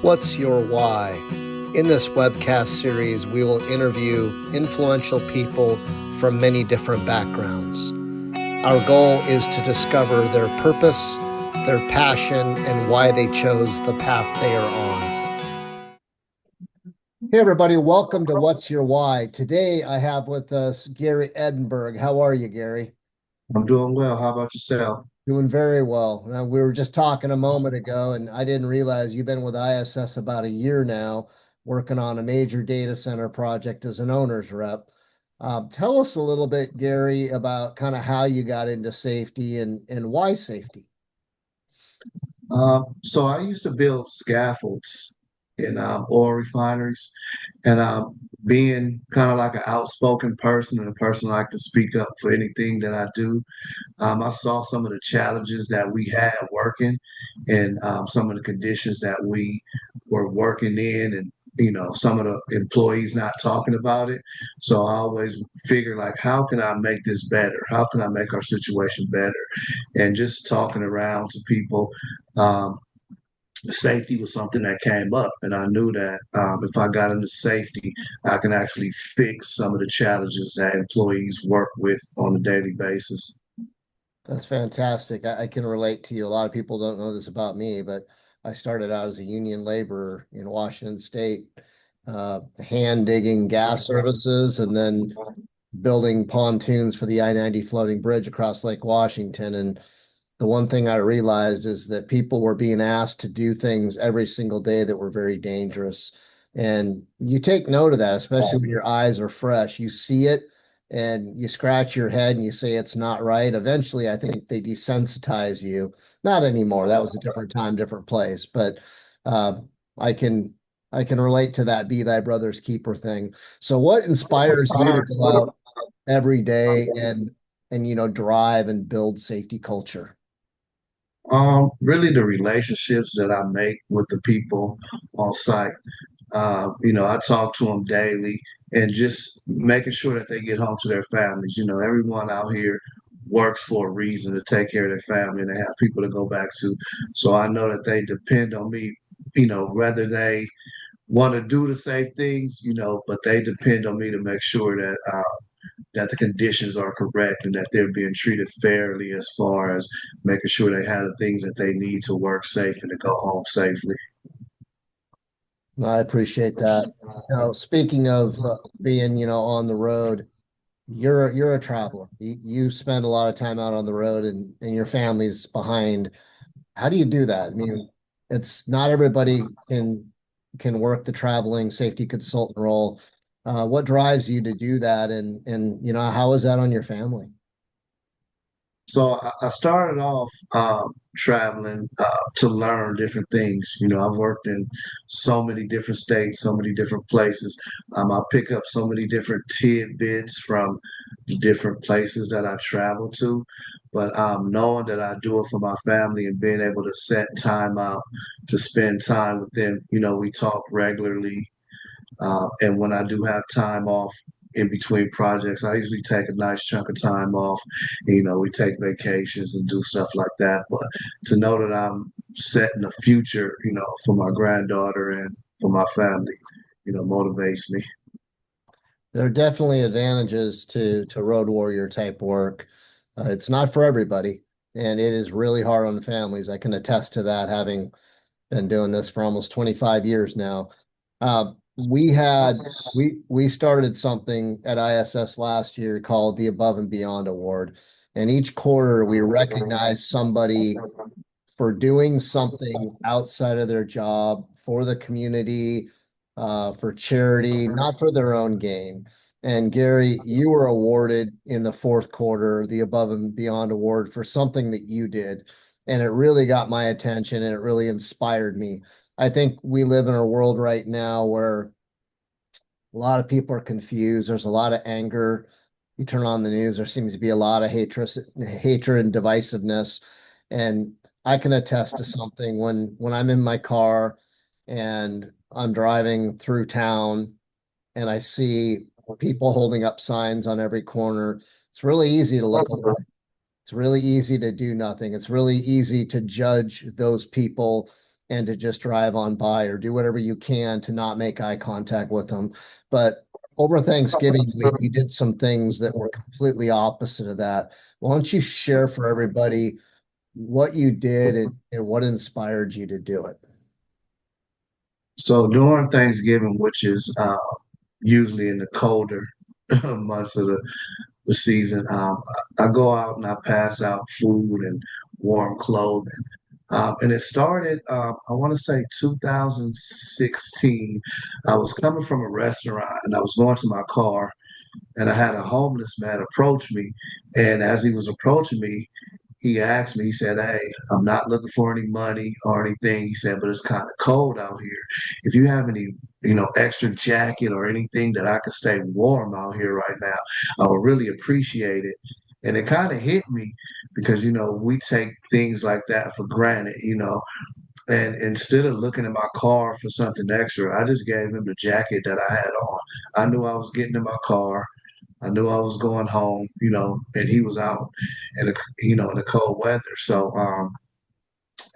What's your why? In this webcast series, we will interview influential people from many different backgrounds. Our goal is to discover their purpose, their passion, and why they chose the path they are on. Hey, everybody, welcome to What's Your Why? Today, I have with us Gary Edinbyrd. How are you, Gary? I'm doing well. How about yourself? Doing very well. Now, we were just talking a moment ago, and I didn't realize you've been with ISS about a year now, working on a major data center project as an owner's rep. Tell us a little bit, Gary, about kind of how you got into safety and why safety. So I used to build scaffolds in oil refineries, and being kind of like an outspoken person and a person I like to speak up for anything that I do. I saw some of the challenges that we had working and some of the conditions that we were working in and some of the employees not talking about it. So I always figured like, how can I make this better? How can I make our situation better? And just talking around to people, um, safety was something that came up, and I knew that if I got into safety, I can actually fix some of the challenges that employees work with on a daily basis. That's fantastic. I can relate to you. A lot of people don't know this about me, but I started out as a union laborer in Washington State, hand digging gas services and then building pontoons for the I-90 floating bridge across Lake Washington. And the one thing I realized is that people were being asked to do things every single day that were very dangerous. And you take note of that, especially when your eyes are fresh. You see it and you scratch your head and you say it's not right. Eventually, I think they desensitize you. Not anymore. That was a different time, different place. But uh, I can I can relate to that be thy brother's keeper thing. So what inspires you to go out every day and drive and build safety culture? Really the relationships that I make with the people on site. I talk to them daily and just making sure that they get home to their families. Everyone out here works for a reason to take care of their family and they have people to go back to. So I know that they depend on me, whether they want to do the same things, but they depend on me to make sure that the conditions are correct and that they're being treated fairly as far as making sure they have the things that they need to work safe and to go home safely. I appreciate that. Speaking of being, on the road, you're a traveler. You spend a lot of time out on the road and your family's behind. How do you do that? I mean, it's not everybody can work the traveling safety consultant role. What drives you to do that, and how is that on your family? So I started off traveling to learn different things. I've worked in so many different states, so many different places. I pick up so many different tidbits from the different places that I travel to. But knowing that I do it for my family and being able to set time out to spend time with them, we talk regularly. And when I do have time off in between projects, I usually take a nice chunk of time off. We take vacations and do stuff like that. But to know that I'm setting a future, for my granddaughter and for my family, motivates me. There are definitely advantages to road warrior type work. It's not for everybody, and it is really hard on families. I can attest to that, having been doing this for almost 25 years now. We had we started something at ISS last year called the Above and Beyond Award, and each quarter we recognize somebody for doing something outside of their job for the community, for charity, not for their own gain. And Gary, you were awarded in the fourth quarter the Above and Beyond Award for something that you did. And it really got my attention and it really inspired me. I think we live in a world right now where a lot of people are confused. There's a lot of anger. You turn on the news, there seems to be a lot of hatred and divisiveness. And I can attest to something when I'm in my car and I'm driving through town and I see people holding up signs on every corner. It's really easy to look away. It's really easy to do nothing. It's really easy to judge those people and to just drive on by or do whatever you can to not make eye contact with them. But over Thanksgiving, we did some things that were completely opposite of that. Why don't you share for everybody what you did and what inspired you to do it? So during Thanksgiving, which is usually in the colder months of the season, I go out and I pass out food and warm clothing. And it started, I want to say 2016. I was coming from a restaurant and I was going to my car and I had a homeless man approach me. And as he was approaching me, he asked me, he said, "Hey, I'm not looking for any money or anything." He said, "But it's kind of cold out here. If you have any, extra jacket or anything that I could stay warm out here right now, I would really appreciate it." And it kind of hit me because, we take things like that for granted. And instead of looking in my car for something extra, I just gave him the jacket that I had on. I knew I was getting in my car. I knew I was going home, and he was out in the cold weather. So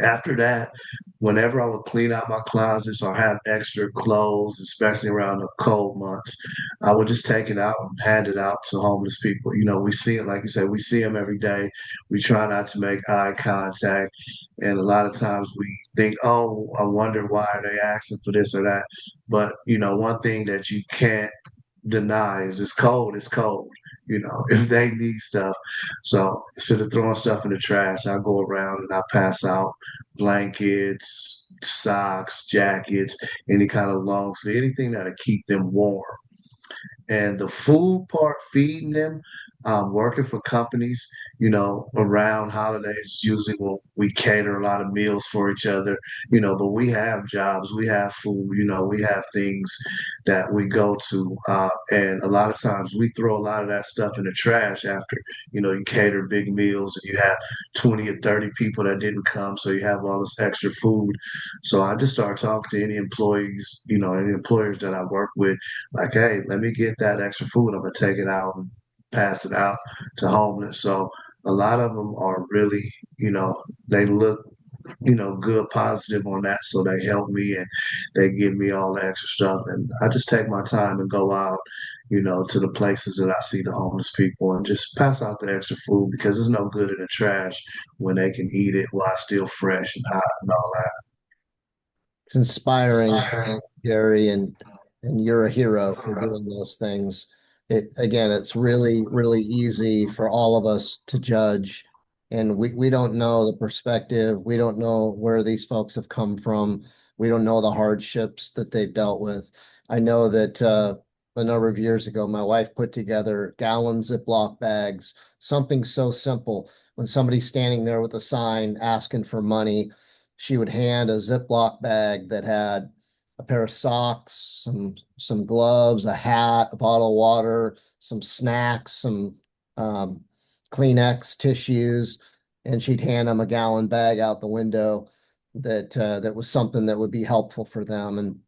after that, whenever I would clean out my closets or have extra clothes, especially around the cold months, I would just take it out and hand it out to homeless people. We see it, like you said, we see them every day. We try not to make eye contact. And a lot of times we think, oh, I wonder why they asking for this or that. But, one thing that you can't deny is it's cold, it's cold. If they need stuff. So instead of throwing stuff in the trash, I go around and I pass out blankets, socks, jackets, any kind of long sleeve, anything that'll keep them warm. And the food part, feeding them, working for companies, around holidays, usually we cater a lot of meals for each other, but we have jobs, we have food, we have things that we go to. And a lot of times we throw a lot of that stuff in the trash after, you cater big meals and you have 20 or 30 people that didn't come. So you have all this extra food. So I just start talking to any employees, any employers that I work with like, hey, let me get that extra food. I'm gonna take it out and pass it out to homeless. So a lot of them are really, they look, good, positive on that. So they help me and they give me all the extra stuff. And I just take my time and go out, to the places that I see the homeless people and just pass out the extra food because it's no good in the trash when they can eat it while it's still fresh and hot and all It's inspiring, that. Gary, and you're a hero for doing those things. It again, it's really, really easy for all of us to judge, and we don't know the perspective. We don't know where these folks have come from. We don't know the hardships that they've dealt with. I know that a number of years ago, my wife put together gallon Ziploc bags, something so simple. When somebody's standing there with a sign asking for money, she would hand a Ziploc bag that had a pair of socks, some gloves, a hat, a bottle of water, some snacks, some um, Kleenex tissues, and she'd hand them a gallon bag out the window that was something that would be helpful for them.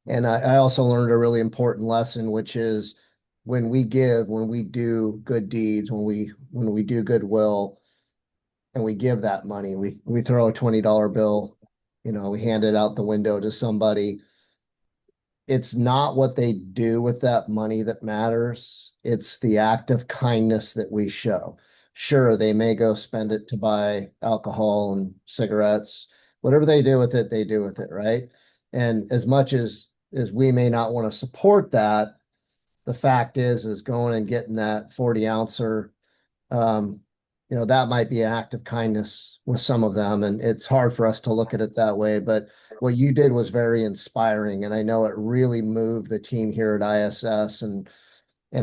And I also learned a really important lesson, which is when we give, when we do good deeds, when we do goodwill, and we give that money. We throw a $20 bill, we hand it out the window to somebody. It's not what they do with that money that matters. It's the act of kindness that we show. Sure, they may go spend it to buy alcohol and cigarettes. Whatever they do with it, they do with it, right? And as much as we may not want to support that, the fact is going and getting that 40 ouncer um, that might be an act of kindness with some of them. And it's hard for us to look at it that way. But what you did was very inspiring. And I know it really moved the team here at ISS. And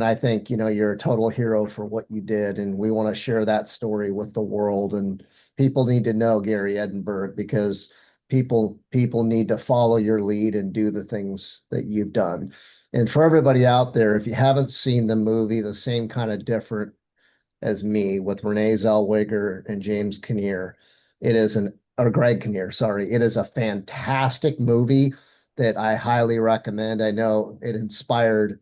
I think, you're a total hero for what you did. And we want to share that story with the world. And people need to know Gary Edinbyrd because people need to follow your lead and do the things that you've done. And for everybody out there, if you haven't seen the movie, The Same Kind of Different as Me with Renee Zellweger and James Kinnear. It is or Greg Kinnear, sorry. It is a fantastic movie that I highly recommend. I know it inspired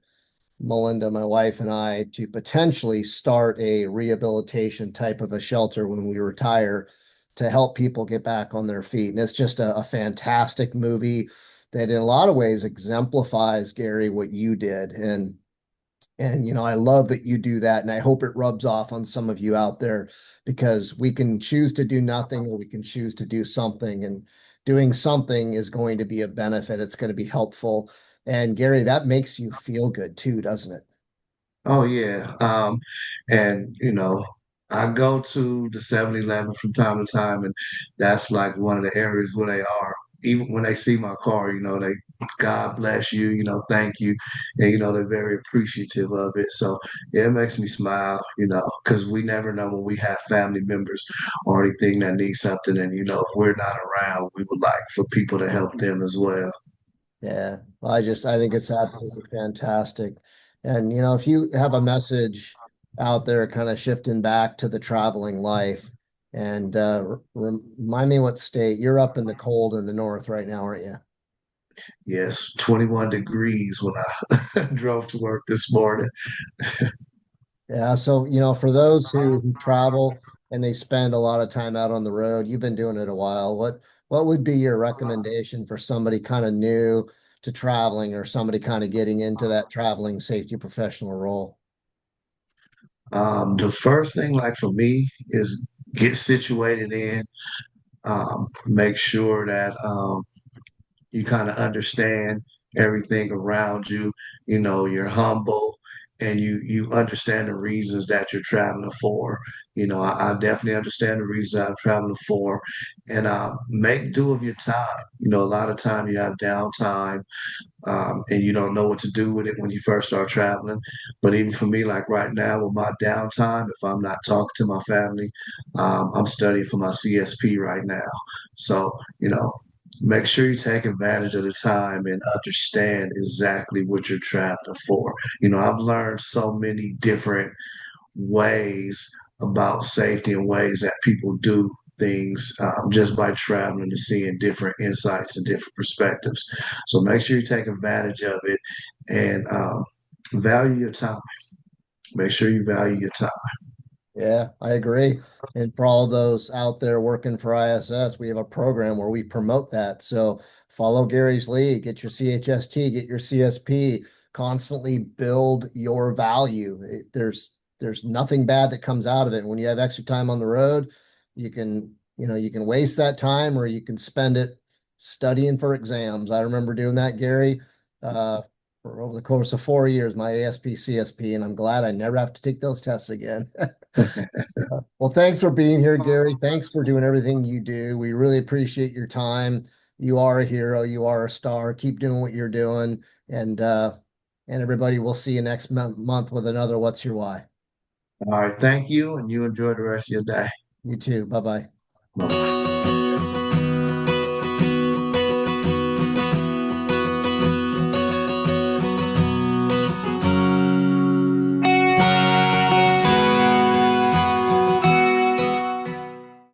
Melinda, my wife, and I to potentially start a rehabilitation type of a shelter when we retire. to help people get back on their feet. And it's just a fantastic movie that in a lot of ways exemplifies, Gary, what you did. And I love that you do that, and I hope it rubs off on some of you out there, because we can choose to do nothing or we can choose to do something, and doing something is going to be a benefit. It's going to be helpful. And Gary, that makes you feel good too, doesn't it? Oh yeah. And I go to the 7-Eleven from time to time, and that's like one of the areas where they are. Even when they see my car, they God bless you, thank you. And they're very appreciative of it. So yeah, it makes me smile, because we never know when we have family members or anything that needs something. And if we're not around, we would like for people to help them as well. Yeah, I think it's absolutely fantastic. And if you have a message out there kind of shifting back to the traveling life, and remind me what state you're up in, the cold in the north right now, aren't you? Yes, 21 degrees when I drove to work this morning. Yeah, so for those who travel and they spend a lot of time out on the road, you've been doing it a while. What would be your recommendation for somebody kind of new to traveling, or somebody kind of getting into that traveling safety professional role? The first thing, like for me, is get situated in, make sure that you kind of understand everything around you. You're humble and you understand the reasons that you're traveling for. I definitely understand the reasons I'm traveling for, and make do of your time. A lot of time you have downtime, and you don't know what to do with it when you first start traveling. But even for me, like right now with my downtime, if I'm not talking to my family, I'm studying for my CSP right now. So, make sure you take advantage of the time and understand exactly what you're traveling for. I've learned so many different ways about safety and ways that people do things, just by traveling and seeing different insights and different perspectives. So make sure you take advantage of it and value your time. Make sure you value your time. Yeah, I agree. And for all those out there working for ISS, we have a program where we promote that. So follow Gary's lead, get your CHST, get your CSP, constantly build your value. There's nothing bad that comes out of it. When you have extra time on the road, you can waste that time, or you can spend it studying for exams. I remember doing that, Gary, for over the course of 4 years, my ASP, CSP, and I'm glad I never have to take those tests again. Well, thanks for being here, Gary. Thanks for doing everything you do. We really appreciate your time. You are a hero. You are a star. Keep doing what you're doing. And everybody, we'll see you next month with another What's Your Why. All right. Thank you. And you enjoy the rest of your day. You too. Bye bye. Bye-bye.